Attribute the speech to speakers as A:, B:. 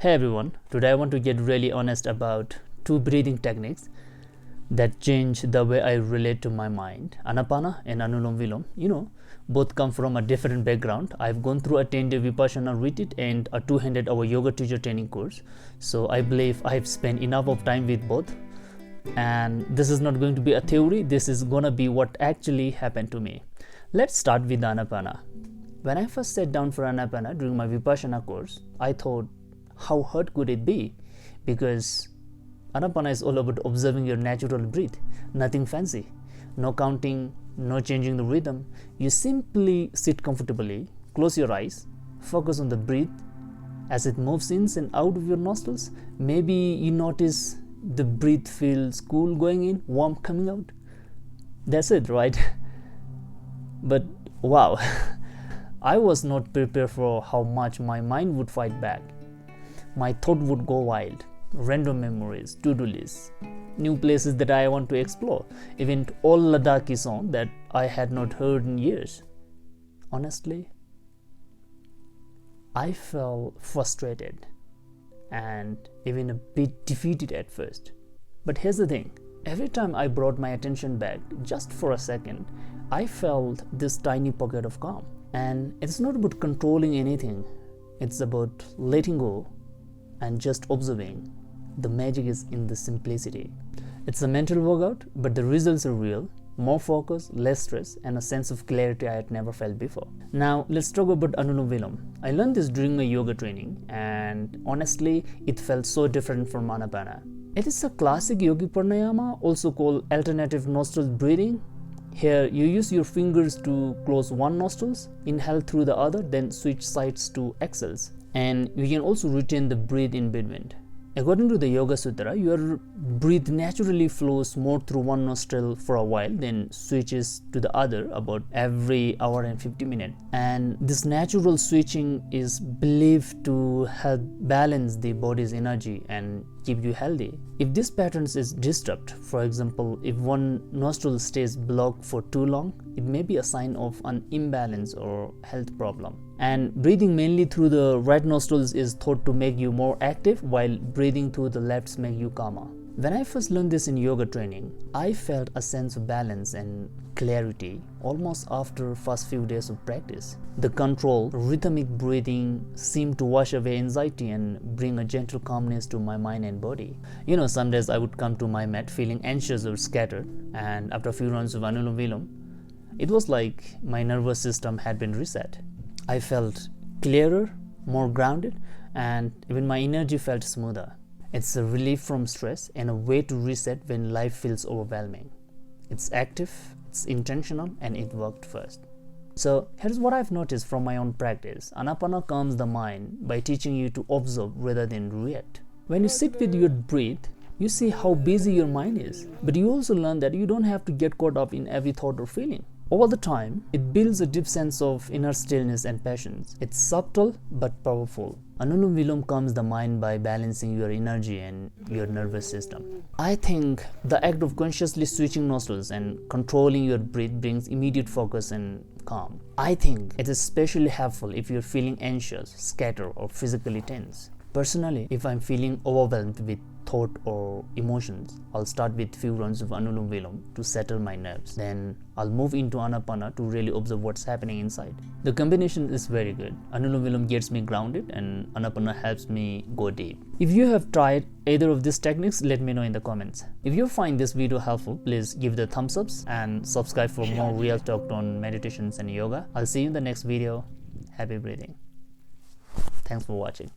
A: Hey everyone, today I want to get really honest about two breathing techniques that change the way I relate to my mind. Anapana and Anulom Vilom, both come from a different background. I've gone through a 10-day Vipassana retreat and a 200-hour yoga teacher training course. So I believe I've spent enough of time with both. And this is not going to be a theory, this is gonna be what actually happened to me. Let's start with Anapana. When I first sat down for Anapana during my Vipassana course, I thought, how hard could it be? Because Anapana is all about observing your natural breath, nothing fancy, no counting, no changing the rhythm. You simply sit comfortably, close your eyes, focus on the breath as it moves in and out of your nostrils. Maybe you notice the breath feels cool going in, warm coming out. That's it, right? But wow, I was not prepared for how much my mind would fight back. My thought would go wild, random memories, to-do lists, new places that I want to explore, even all Ladakhi song that I had not heard in years. Honestly, I felt frustrated and even a bit defeated at first. But here's the thing, every time I brought my attention back, just for a second, I felt this tiny pocket of calm. And it's not about controlling anything, it's about letting go and just observing. The magic is in the simplicity. It's a mental workout, but the results are real. More focus, less stress, and a sense of clarity I had never felt before. Now, let's talk about Anulom Vilom. I learned this during my yoga training, and honestly, it felt so different from Anapana. It is a classic yogi pranayama, also called alternative nostril breathing. Here, you use your fingers to close one nostril, inhale through the other, then switch sides to exhales. And you can also retain the breath in between. According to the Yoga Sutra, your breath naturally flows more through one nostril for a while, then switches to the other about every hour and 50 minutes. And this natural switching is believed to help balance the body's energy and keep you healthy. If this pattern is disturbed, for example, if one nostril stays blocked for too long, it may be a sign of an imbalance or health problem. And breathing mainly through the right nostrils is thought to make you more active, while breathing through the left make you calmer. When I first learned this in yoga training, I felt a sense of balance and clarity almost after first few days of practice. The controlled, rhythmic breathing seemed to wash away anxiety and bring a gentle calmness to my mind and body. Some days I would come to my mat feeling anxious or scattered, and after a few rounds of Anulom Vilom, it was like my nervous system had been reset. I felt clearer, more grounded, and even my energy felt smoother. It's a relief from stress and a way to reset when life feels overwhelming. It's active, it's intentional, and it worked first. So here's what I've noticed from my own practice. Anapana calms the mind by teaching you to observe rather than react. When you sit with your breath, you see how busy your mind is, but you also learn that you don't have to get caught up in every thought or feeling. Over the time, it builds a deep sense of inner stillness and patience. It's subtle but powerful. Anulom Vilom calms the mind by balancing your energy and your nervous system. I think the act of consciously switching nostrils and controlling your breath brings immediate focus and calm. I think it is especially helpful if you're feeling anxious, scattered, or physically tense. Personally, if I'm feeling overwhelmed with thought or emotions, I'll start with few rounds of Anulom Vilom to settle my nerves. Then I'll move into Anapana to really observe what's happening inside. The combination is very good. Anulom Vilom gets me grounded and Anapana helps me go deep. If you have tried either of these techniques, let me know in the comments. If you find this video helpful, please give the thumbs ups and subscribe for more real talk on meditations and yoga. I'll see you in the next video. Happy breathing. Thanks for watching.